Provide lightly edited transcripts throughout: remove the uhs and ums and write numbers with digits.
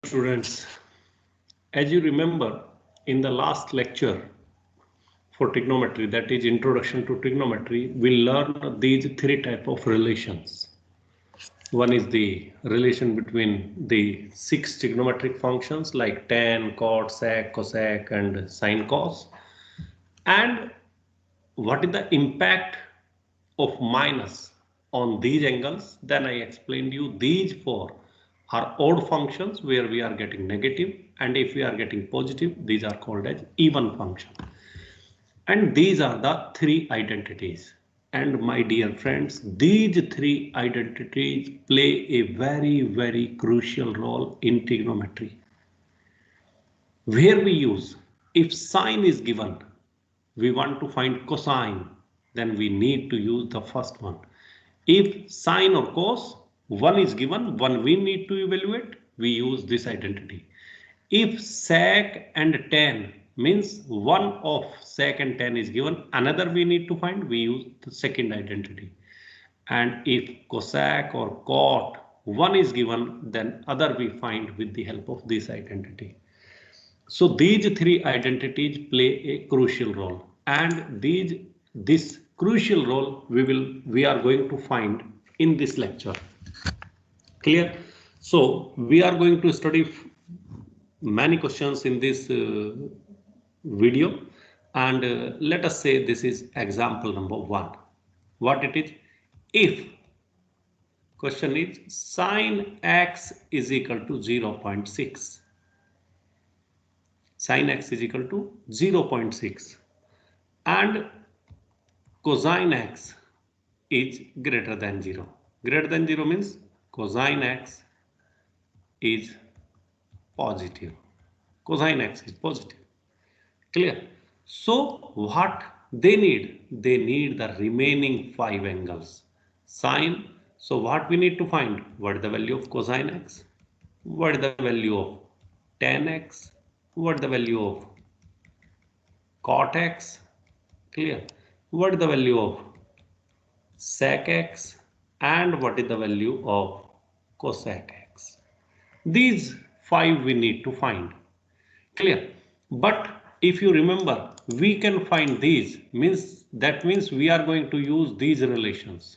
Students, as you remember in the last lecture for trigonometry, that is introduction to trigonometry, we learned these three types of relations. One is the relation between the six trigonometric functions like tan, cot, sec, cosec and sin cos, and what is the impact of minus on these angles. Then I explained you these four are odd functions where we are getting negative, and if we are getting positive, these are called as even function. And these are the three identities. And my dear friends, these three identities play a very crucial role in trigonometry, where we use, if sine is given, we want to find cosine, then we need to use the first one. If sine or cos, one is given, one we need to evaluate, we use this identity. If sec and tan means one of sec and tan is given, another we need to find, we use the second identity. And if cosec or cot, one is given, then other we find with the help of this identity. So these three identities play a crucial role, and this crucial role we are going to find in this lecture. Clear? So we are going to study many questions in this video, and let us say this is example number 1. What it is? If question is sine x is equal to 0.6. Sin x is equal to 0.6 and cosine x is greater than 0. Greater than 0 means cosine x is positive. Cosine x is positive. Clear? So what they need? They need the remaining 5 angles. Sine. So what we need to find? What is the value of cosine x? What is the value of tan x? What is the value of cot x? Clear? What is the value of sec x? And what is the value of cosec x? These 5 we need to find. Clear? But if you remember, we can find these, that means we are going to use these relations.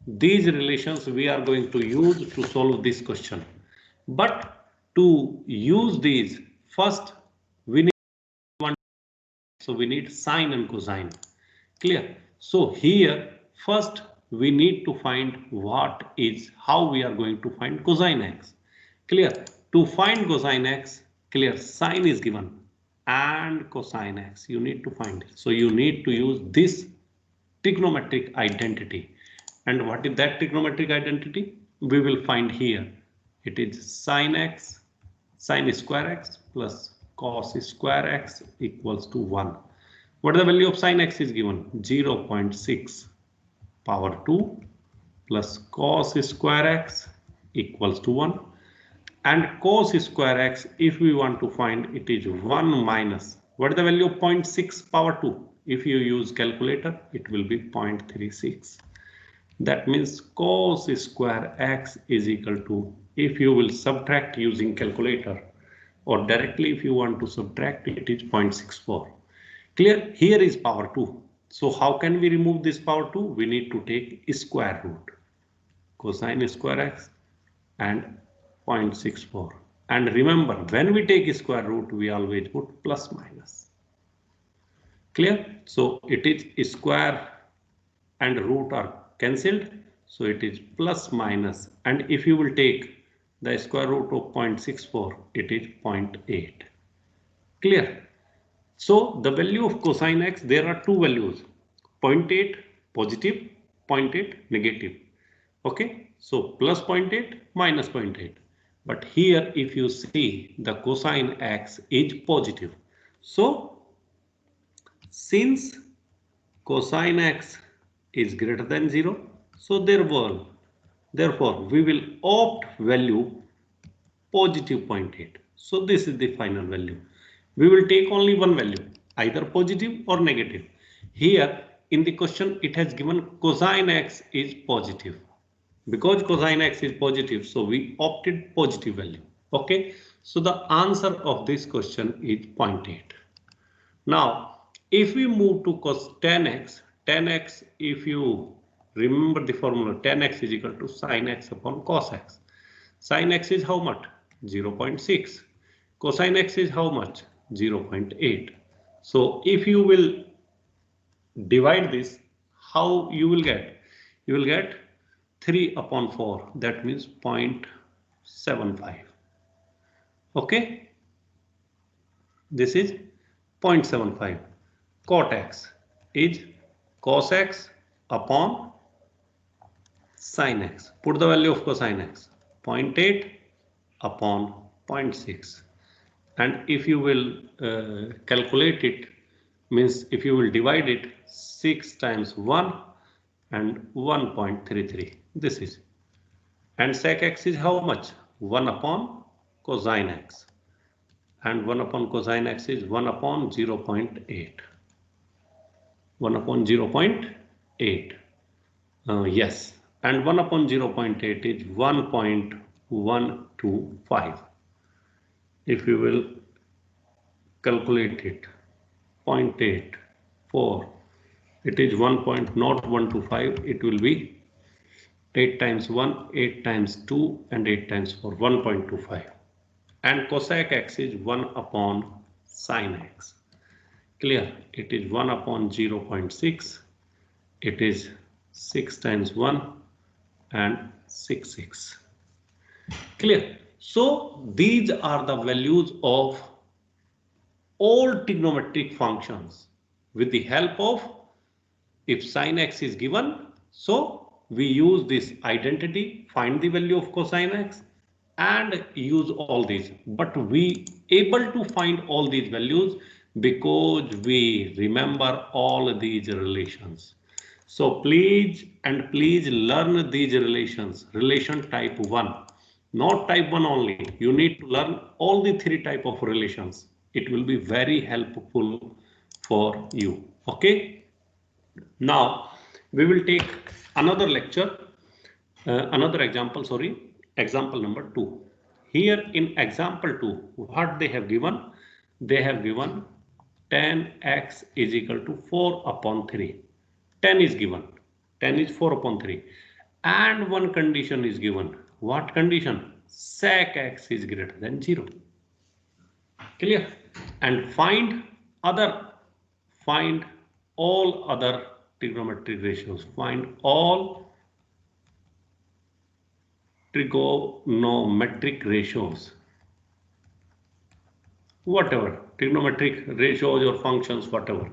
These relations we are going to use to solve this question. But to use these, first we need one, so we need sine and cosine. Clear? So here first we need to find how we are going to find cosine x. Clear? To find cosine x, clear, sine is given and cosine x you need to find it. So you need to use this trigonometric identity. And what is that trigonometric identity? We will find here. It is sine x, sine square x plus cos square x equals to 1. What is the value of sine x is given? 0.6 power 2 plus cos square x equals to 1. And cos square x, if we want to find, it is 1 minus. What is the value of 0.6 power 2? If you use calculator, it will be 0.36. That means cos square x is equal to, if you will subtract using calculator, or directly if you want to subtract, it is 0.64. Clear? Here is power 2. So how can we remove this power 2? We need to take square root. Cosine square x and 0.64. And remember, when we take square root, we always put plus minus. Clear? So it is square and root are cancelled. So it is plus minus. And if you will take the square root of 0.64, it is 0.8. Clear? So the value of cosine x, there are two values, 0.8 positive, 0.8 negative. Okay, so plus 0.8 minus 0.8. But here if you see, the cosine x is positive. So since cosine x is greater than 0, so therefore we will opt value positive 0.8. So this is the final value. We will take only one value, either positive or negative. Here in the question it has given cosine x is positive. Because cosine x is positive, so we opted positive value. Okay, so the answer of this question is 0.8. Now, if we move to cos 10x, 10x, if you remember the formula, 10x is equal to sin x upon cos x. Sin x is how much? 0.6. Cosine x is how much? 0.8. So if you will divide this, how you will get? You will get 3 upon 4. That means 0.75. Okay. This is 0.75. Cot x is cos x upon sin x. Put the value of cosine x. 0.8 upon 0.6. And if you will calculate it, means if you will divide it, 6 times 1 and 1.33. This is. And sec x is how much? 1 upon cosine x. And 1 upon cosine x is 1 upon 0.8. 1 upon 0.8. Yes. And 1 upon 0.8 is 1.125. If you will calculate it, 0.8, 4, it is 1.0125. It will be 8 times 1, 8 times 2, and 8 times 4, 1.25. And cosec x is 1 upon sin x. Clear? It is 1 upon 0.6. It is 6 times 1 and 6. Clear? So these are the values of all trigonometric functions with the help of, if sin x is given, so we use this identity, find the value of cosine x and use all these. But we able to find all these values because we remember all these relations. So please learn these relations, relation type 1, not type 1 only. You need to learn all the 3 type of relations. It will be very helpful for you. Okay. Now we will take another lecture, another example, example number 2. Here in example 2, what they have given? They have given 10x is equal to 4 upon 3. 10 is given. 10 is 4 upon 3. And one condition is given. What condition? Sec x is greater than 0. Clear? And find all other trigonometric ratios. Find all trigonometric ratios. Whatever, trigonometric ratios or functions, whatever.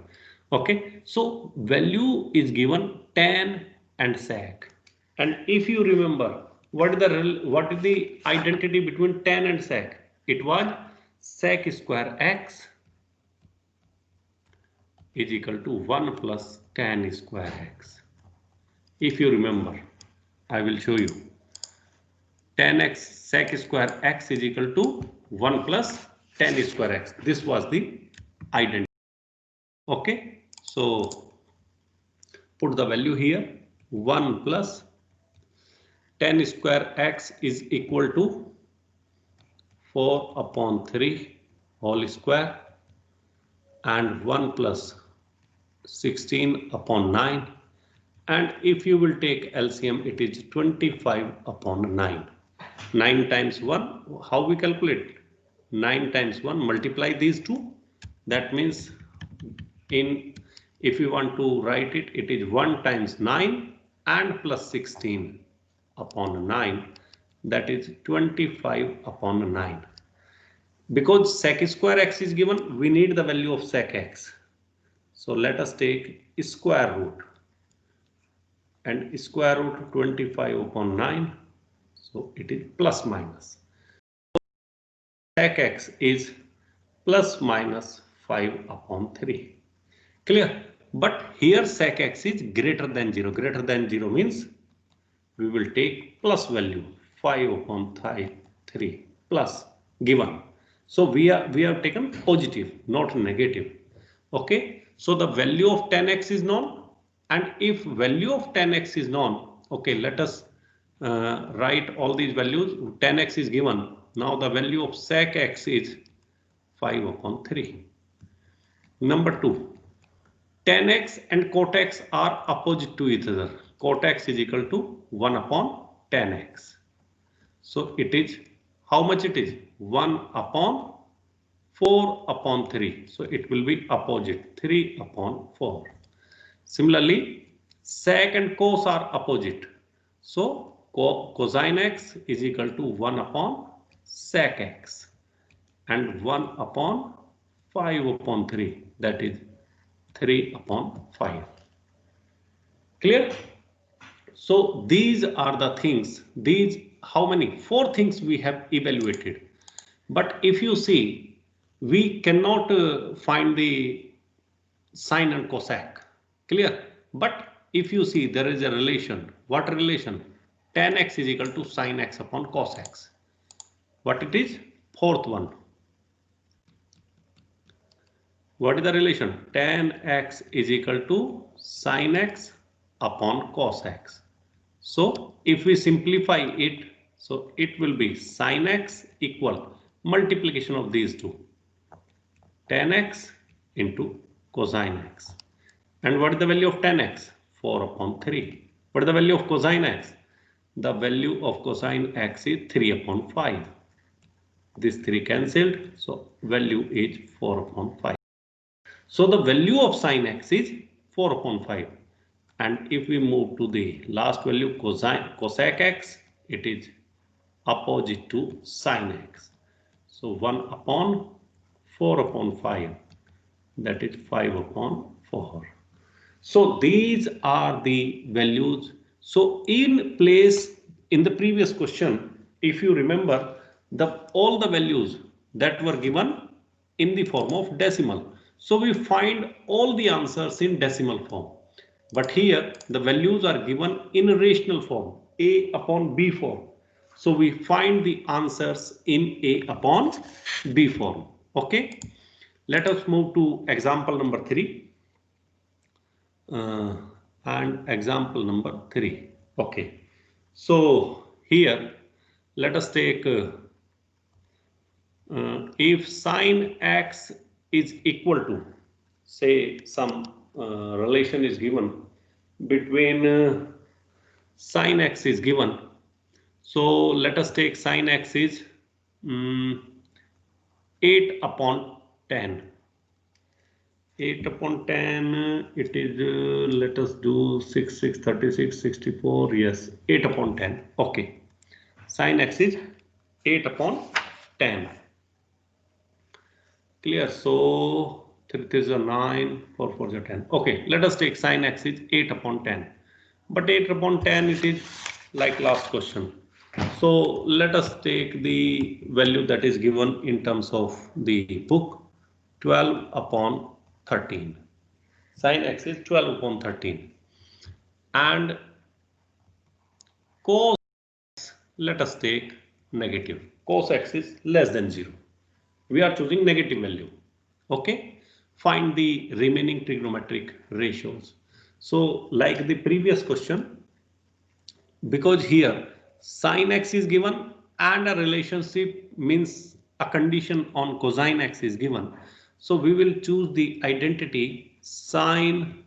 Okay, so value is given tan and sec. And if you remember, what is the identity between tan and sec? It was sec square x is equal to 1 plus tan square x. If you remember, I will show you. Tan x sec square x is equal to 1 plus tan square x. This was the identity. Okay, so put the value here. 1 plus tan square x is equal to 4 upon 3 whole square and 1 plus 16 upon 9, and if you will take LCM, it is 25 upon 9. 9 times 1, how we calculate? 9 times 1, multiply these two. That means if you want to write it, it is 1 times 9 and plus 16 upon 9. That is 25 upon 9. Because sec square x is given, we need the value of sec x. So let us take square root. And square root 25 upon 9. So it is plus minus. Sec x is plus minus 5 upon 3. Clear? But here sec x is greater than 0. Greater than 0 means we will take plus value 5 upon 3 plus given. So we have taken positive, not negative. Okay. So the value of 10x is known. And if value of 10x is known, okay, let us write all these values. 10x is given. Now the value of sec x is 5/3. Number 2. Tan x and cot x are opposite to each other. Cot x is equal to 1/tan x. So it is, how much it is? 1/4/3. So it will be opposite, 3/4. Similarly, sec and cos are opposite. So cosine x is equal to 1/sec x and 1/5/3, that is 3/5. Clear? So these are the things, these how many? 4 things we have evaluated. But if you see, we cannot find the sine and cosec. Clear? But if you see, there is a relation. What relation? Tan x is equal to sine x upon cos x. What it is? Fourth one. What is the relation? Tan x is equal to sine x upon cos x. So if we simplify it, so it will be sine x equal multiplication of these two, tan x into cosine x. And what is the value of tan x? 4/3. What is the value of cosine x? The value of cosine x is 3/5. This 3 cancelled, so value is 4/5. So the value of sine x is 4/5. And if we move to the last value, cosec x, it is opposite to sine x. So 1/4/5, that is 5/4. So these are the values. So in place, in the previous question, if you remember, all the values that were given in the form of decimal. So we find all the answers in decimal form. But here the values are given in rational form, A/B form. So we find the answers in A/B form. Okay. Let us move to example number 3. And example number 3. Okay. So here let us take if sine x is equal to, say, some relation is given between sine x is given. So let us take sine x is 8/10. 8/10, it is, let us do 6, 6, 36, 64, yes, 8/10. Okay. Sine x is 8/10. Clear? So 3 is a 9, 4 4 is a 10. Okay, let us take sine x is 8/10. But 8/10 it is like last question. So let us take the value that is given in terms of the book, 12/13. Sine x is 12/13. And cos x, let us take negative. Cos x is less than 0. We are choosing negative value. Okay. Find the remaining trigonometric ratios. So like the previous question, because here sine x is given and a relationship, means a condition on cosine x is given. So we will choose the identity sine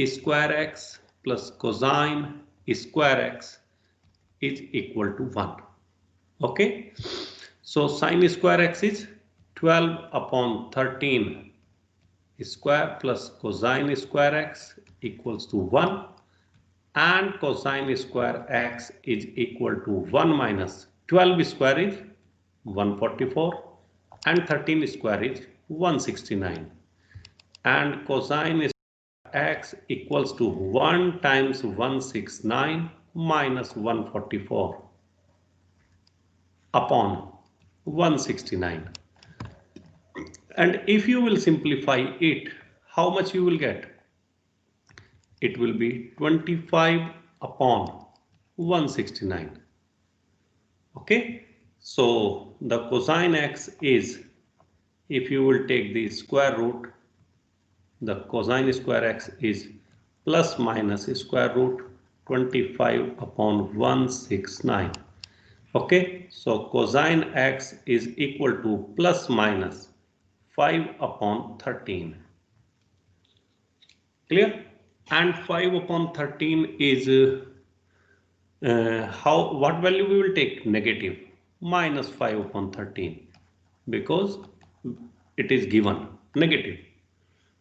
square x plus cosine square x is equal to 1. Okay. So sine square x is 12/13 square plus cosine square x equals to 1, and cosine square x is equal to 1 minus 12 square is 144 and 13 square is 169, and cosine x equals to 1 times 169 minus 144 upon 169. And if you will simplify it, how much you will get? It will be 25/169. Okay. So the cosine x is, if you will take the square root, the cosine square x is plus minus square root 25 upon 169. Okay, so cosine x is equal to plus minus 5 upon 13. Clear? And 5 upon 13 is what value we will take? Negative, minus 5 upon 13, because it is given negative.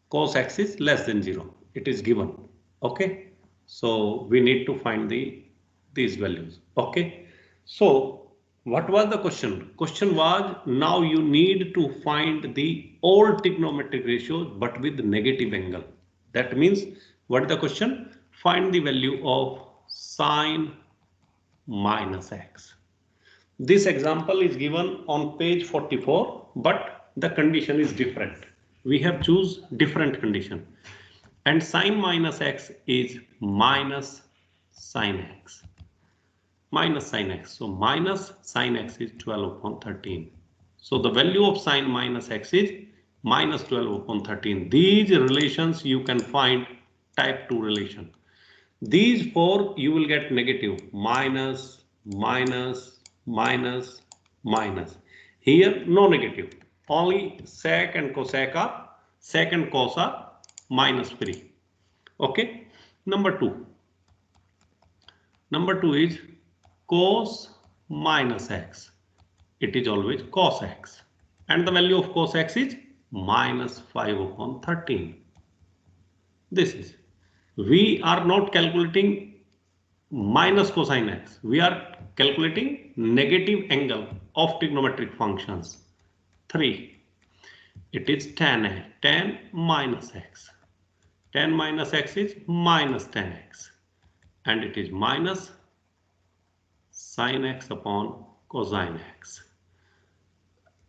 Cos x is less than 0. It is given. Okay, so we need to find these values. Okay, so what was the question? Question was, now you need to find the all trigonometric ratios but with negative angle. That means, what is the question? Find the value of sine minus x. This example is given on page 44, but the condition is different. We have choose different condition. And sine minus x is minus sine x. Minus sine x. So minus sine x is 12 upon 13. So the value of sine minus x is minus 12 upon 13. These relations you can find type 2 relation. These four you will get negative, minus, minus, minus, minus. Here no negative, only sec and cosec are, sec and cos are minus free. Okay, number two is cos minus x. It is always cos x, and the value of cos x is minus 5 upon 13. This is, we are not calculating minus cosine x. We are calculating negative angle of trigonometric functions. 3. It is tan minus x. Tan minus x is minus tan x. And it is minus sine x upon cosine x.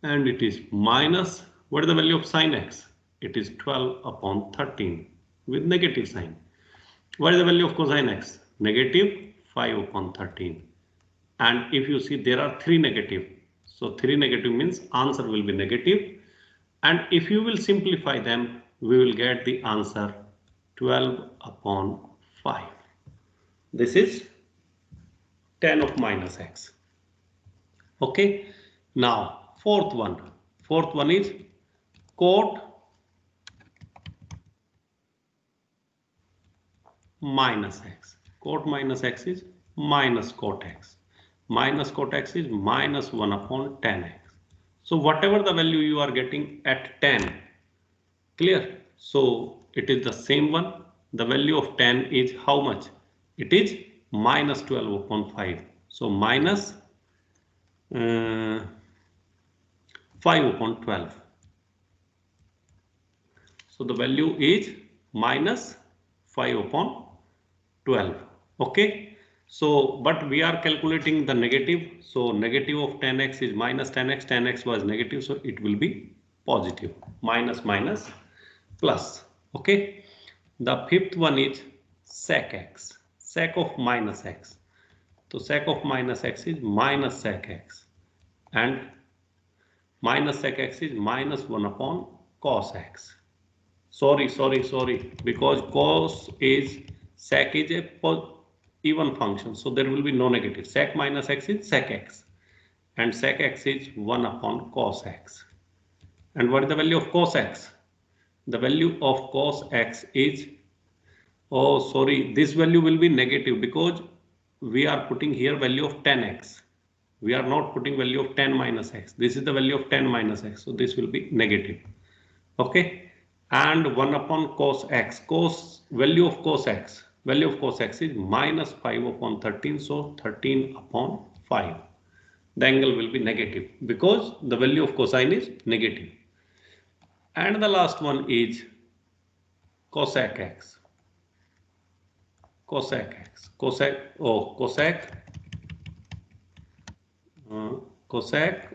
And it is minus, what is the value of sine x? It is 12 upon 13 with negative sign. What is the value of cosine x? Negative 5 upon 13. And if you see, there are 3 negative. So 3 negative means answer will be negative. And if you will simplify them, we will get the answer 12 upon 5. This is tan of minus x. Okay. Now, fourth one is cot minus x. Cot minus x is minus cot x. Minus cot x is minus 1 upon tan x. So whatever the value you are getting at tan, clear? So it is the same one. The value of tan is how much? It is minus 12 upon 5. So minus 5 upon 12. So the value is minus 5 upon 12. Okay. So, but we are calculating the negative. So negative of tan x is minus tan x. Tan x was negative, so it will be positive. Minus minus plus. Okay. The fifth one is sec x. Sec of minus x. So sec of minus x is minus sec x. And minus sec x is minus 1 upon cos x. Sorry. Because cos is, sec is a even function. So there will be no negative. Sec minus x is sec x. And sec x is 1 upon cos x. And what is the value of cos x? The value of cos x is, this value will be negative because we are putting here value of tan x. We are not putting value of tan minus x. This is the value of tan minus x. So this will be negative. Okay. And 1 upon cos x. Value of cos x. Value of cos x is minus 5 upon 13. So 13 upon 5. The angle will be negative because the value of cosine is negative. And the last one is cosec x. Cosec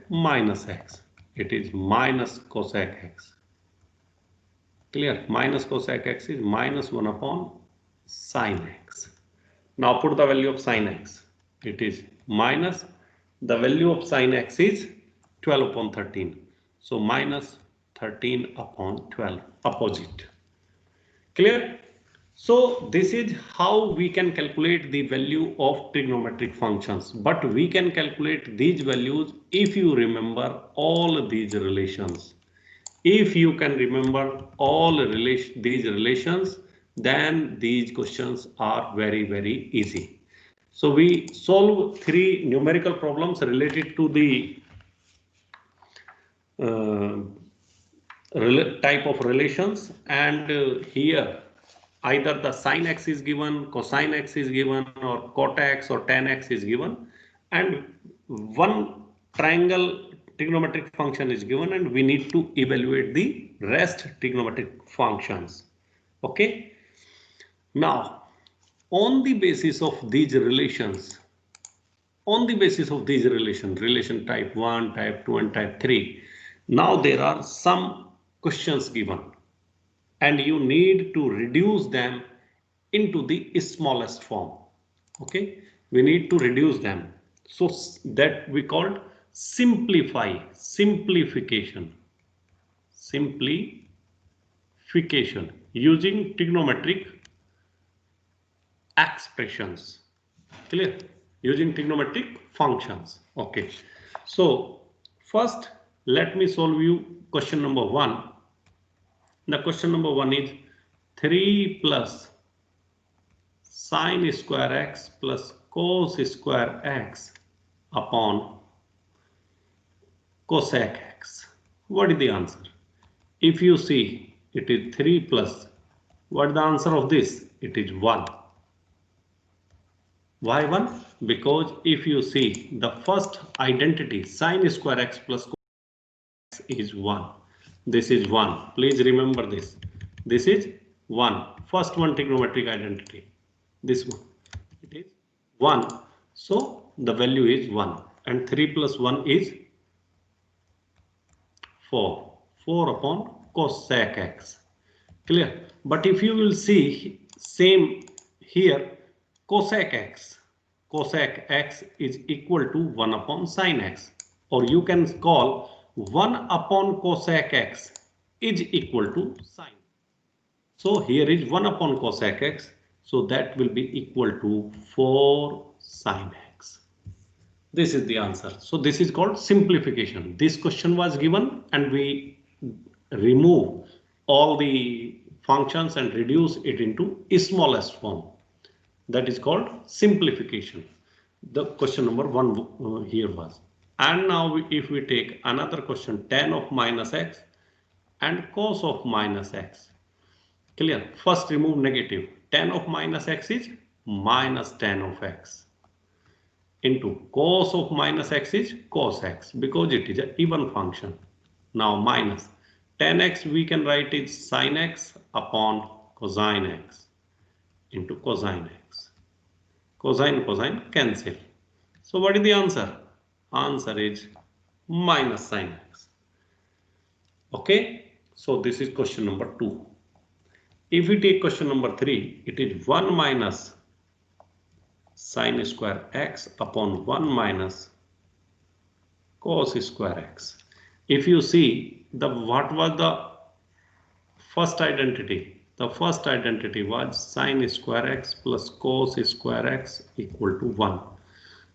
minus x. It is minus cosec x. Clear? Minus cosec x is minus 1 upon sine x. Now put the value of sine x. It is minus, the value of sine x is 12 upon 13. So minus 13 upon 12, opposite. Clear? So this is how we can calculate the value of trigonometric functions, but we can calculate these values if you remember all these relations. If you can remember all these relations, then these questions are very, very easy. So we solve 3 numerical problems related to the uh, type of relations, and here either the sin x is given, cosine x is given, or cot x or tan x is given, and one triangle trigonometric function is given, and we need to evaluate the rest trigonometric functions. Okay, now on the basis of these relations, relation type 1, type 2 and type 3, now there are some questions given and you need to reduce them into the smallest form. Okay, we need to reduce them, so that we called simplification using trigonometric expressions. Clear? Using trigonometric functions. Okay, so first let me solve you question number 1. The question number 1 is 3 plus sin square x plus cos square x upon cosec x. What is the answer? If you see, it is 3 plus, what is the answer of this? It is 1. Why 1? Because if you see the first identity, sin square x plus cos x is 1. This is 1. Please remember this. This is 1. First one trigonometric identity. This one. It is 1. So the value is 1. And 3 plus 1 is 4. 4 upon cosec x. Clear? But if you will see same here, cosec x is equal to 1 upon sin x, or you can call 1 upon cosec x is equal to sin. So here is 1 upon cosec x, so that will be equal to 4 sin x. This is the answer. So this is called simplification. This question was given and we remove all the functions and reduce it into smallest form. That is called simplification. The question number 1 here was. And now if we take another question, tan of minus x and cos of minus x. Clear? First remove negative. Tan of minus x is minus tan of x into cos of minus x is cos x, because it is an even function. Now minus tan x we can write is sin x upon cosine x into cosine x. Cosine cancel. So what is the answer? Answer is minus sin x. Okay, so this is question number 2. If we take question number 3, it is 1 minus sin square x upon 1 minus cos square x. If you see what was the first identity? The first identity was sin square x plus cos square x equal to 1.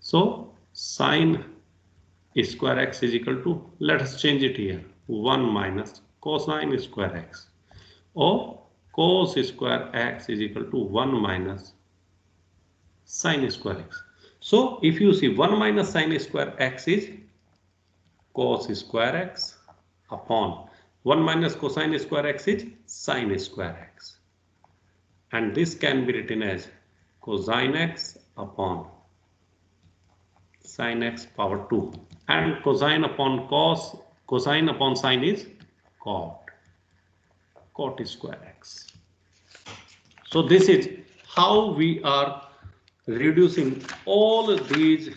So sin square x is equal to, let us change it here, 1 minus cosine square x, or cos square x is equal to 1 minus sin square x. So if you see 1 minus sin square x is cos square x upon 1 minus cosine square x is sin square x. And this can be written as cosine x upon sin x power 2. And cosine upon cos, cosine upon sin is cot square x. So this is how we are reducing all these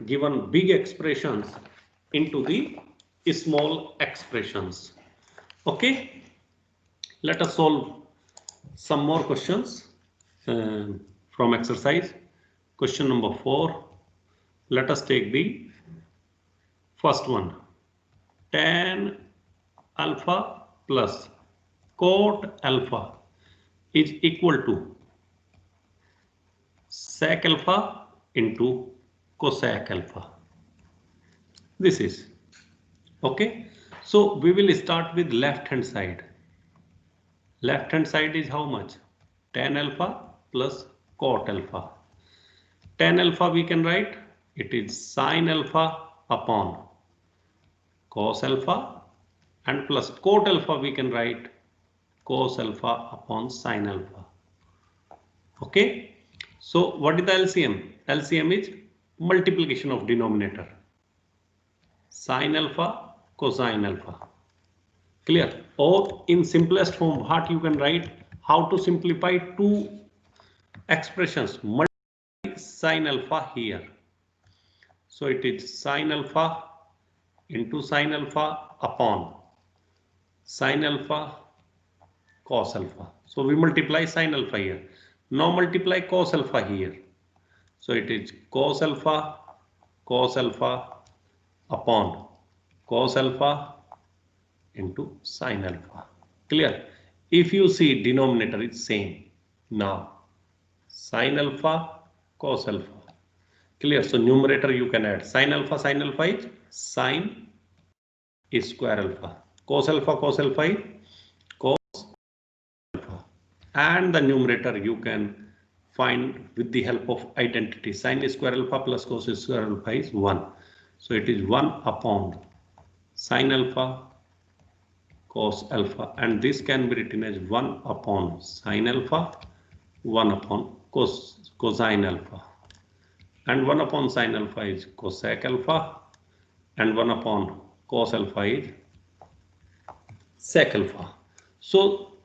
given big expressions into the small expressions. Okay, let us solve some more questions from exercise. Question number 4. Let us take the first one. Tan alpha plus cot alpha is equal to sec alpha into cosec alpha. This is okay. So we will start with left hand side. Left hand side is how much? Tan alpha plus cot alpha. Tan alpha we can write, it is sin alpha upon cos alpha, and plus cot alpha we can write cos alpha upon sin alpha. Okay, so what is the LCM? LCM is multiplication of denominator, sin alpha cosine alpha. Clear? Or in simplest form, what you can write, how to simplify two expressions, multiply sin alpha here. So it is sin alpha into sin alpha upon sin alpha cos alpha. So we multiply sin alpha here. Now multiply cos alpha here. So it is cos alpha upon cos alpha into sin alpha. Clear? If you see denominator is same. Now sin alpha cos alpha. Clear? So numerator you can add sin alpha is sin square alpha. Cos alpha is cos alpha. And the numerator you can find with the help of identity. Sin square alpha plus cos square alpha is 1. So it is 1 upon sin alpha cos alpha, and this can be written as 1 upon sin alpha, 1 upon cosine alpha, and 1 upon sin alpha is cosec alpha, and 1 upon cos alpha is sec alpha. So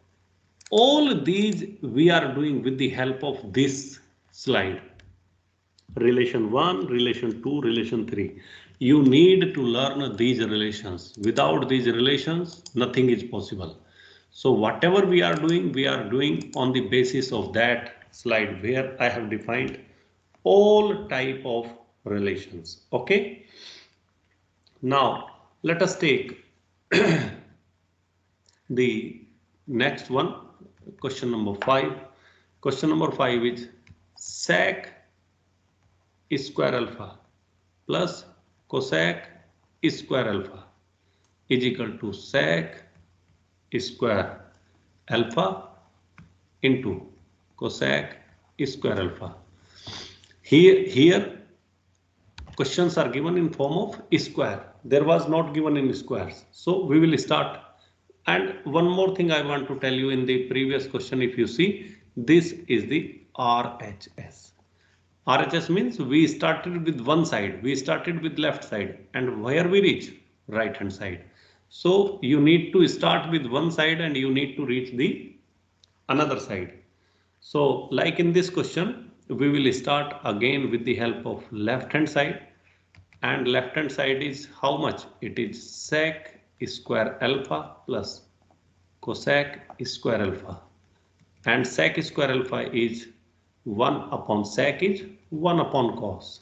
all these we are doing with the help of this slide. Relation 1, relation 2, relation 3. You need to learn these relations. Without these relations, nothing is possible. So whatever we are doing on the basis of that slide where I have defined all type of relations. Okay. Now let us take the next one, question number 5. Question number 5 is sec square alpha plus cosec square alpha is equal to sec square alpha into cosec square alpha. Here questions are given in form of square. There was not given in squares. So we will start. And one more thing I want to tell you, in the previous question, if you see, this is the RHS. RHS means we started with one side, we started with left side, and where we reach? Right hand side. So you need to start with one side and you need to reach the another side. So like in this question, we will start again with the help of left hand side, and left hand side is how much? It is sec square alpha plus cosec square alpha, and sec square alpha is 1 upon sec is 1 upon cos,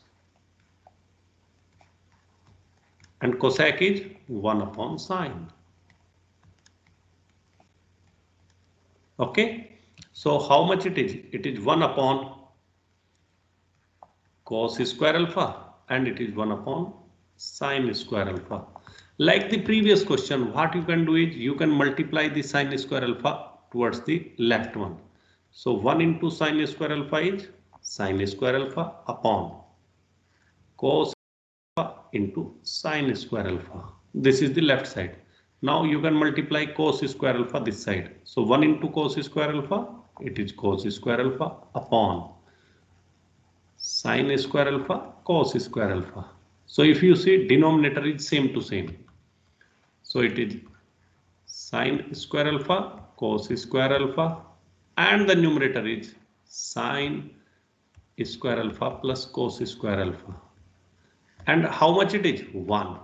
and cosec is 1 upon sine. Okay, so how much it is? It is 1 upon cos square alpha, and it is 1 upon sine square alpha. Like the previous question, what you can do is you can multiply the sine square alpha towards the left one. So 1 into sine square alpha is sine square alpha upon cos alpha into sine square alpha. This is the left side. Now you can multiply cos square alpha this side. So 1 into cos square alpha, it is cos square alpha upon sine square alpha cos square alpha. So if you see, denominator is same to same. So it is sine square alpha cos square alpha, and the numerator is sine square alpha plus cos square alpha. And how much it is? 1.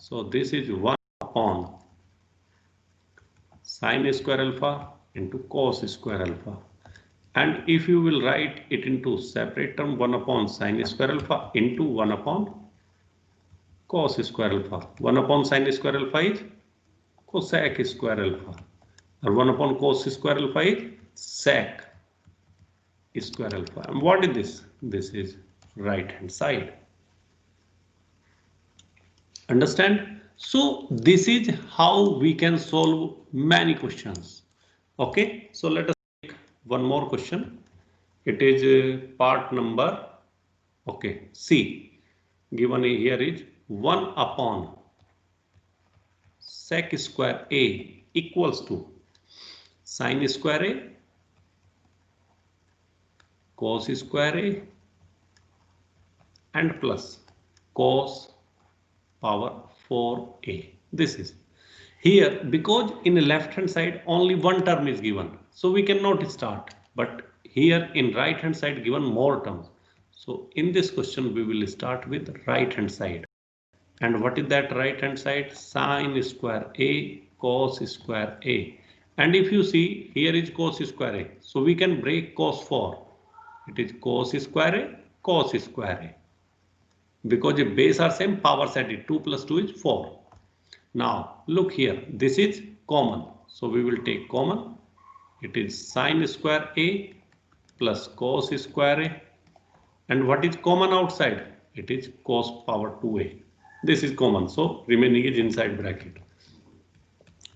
So this is 1 upon sine square alpha into cos square alpha. And if you will write it into separate term, 1 upon sine square alpha into 1 upon cos square alpha. 1 upon sine square alpha is cosec square alpha, or 1 upon cos square alpha is sec square alpha. And what is this? This is right hand side. Understand? So this is how we can solve many questions. Okay, so let us take one more question. It is part number, okay, C. Given here is 1 upon sec square A equals to sin square A, cos square A, and plus cos power 4a. This is here because in the left hand side only one term is given, so we cannot start, but here in right hand side given more terms. So in this question we will start with right hand side. And what is that right hand side? Sin square A, cos square A. And if you see here is cos square A, so we can break cos 4. It is cos square A, cos square A. Because the base are same, powers added, 2 plus 2 is 4. Now look here, this is common, so we will take common. It is sin square A plus cos square A. And what is common outside? It is cos power 2a. This is common, so remaining is inside bracket.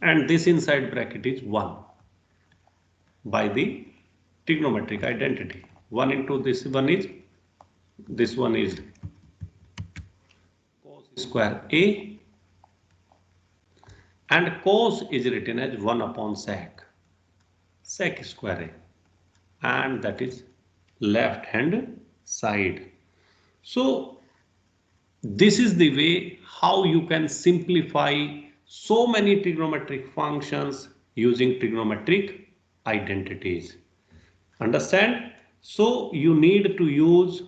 And this inside bracket is 1 by the trigonometric identity. 1 into this one is square A, and cos is written as 1 upon sec square A, and that is left hand side. So this is the way how you can simplify so many trigonometric functions using trigonometric identities. Understand? So you need to use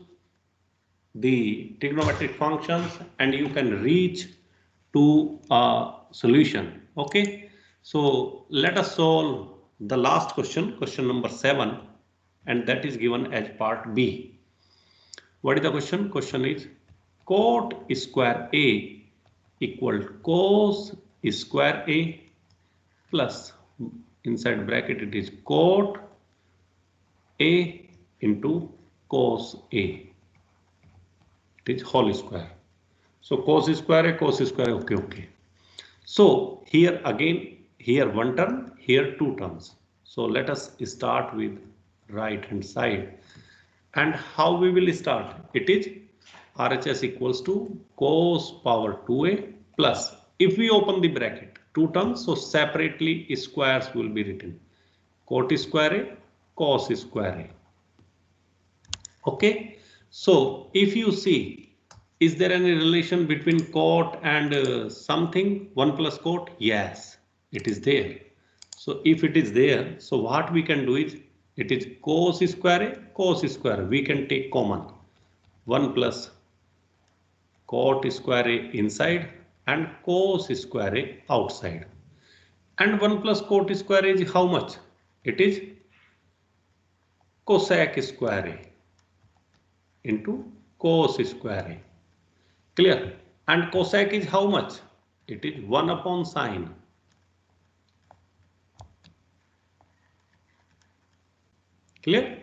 the trigonometric functions and you can reach to a solution. Okay, so let us solve the last question, question number 7, and that is given as part B. What is the question? Question is cot square A equal cos square A plus inside bracket it is cot A into cos A. It is whole square. So cos square A, cos square A, okay. So here again, here one term, here two terms. So let us start with right hand side. And how we will start? It is RHS equals to cos power 2a plus, if we open the bracket, two terms, so separately squares will be written. Cot square A, cos square A. Okay. So if you see, is there any relation between cot and something, 1 plus cot? Yes, it is there. So if it is there, so what we can do is, it is cos square A, cos square A. We can take common, 1 plus cot square A inside and cos square A outside. And 1 plus cot square A is how much? It is cosec square A into cos square A. Clear? And cosec is how much? It is 1 upon sine. Clear?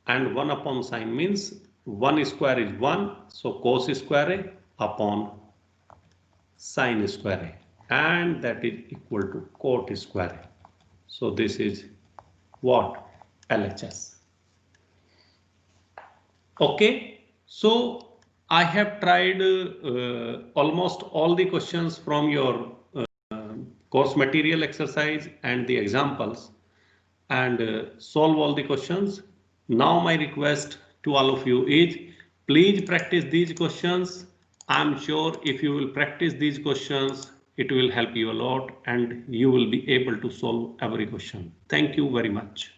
And 1 upon sine means 1 square is 1. So cos square A upon sine square A. And that is equal to cot square A. So this is what? LHS. Okay. So I have tried almost all the questions from your course material exercise and the examples, and solve all the questions. Now my request to all of you is, please practice these questions. I'm sure if you will practice these questions, it will help you a lot and you will be able to solve every question. Thank you very much.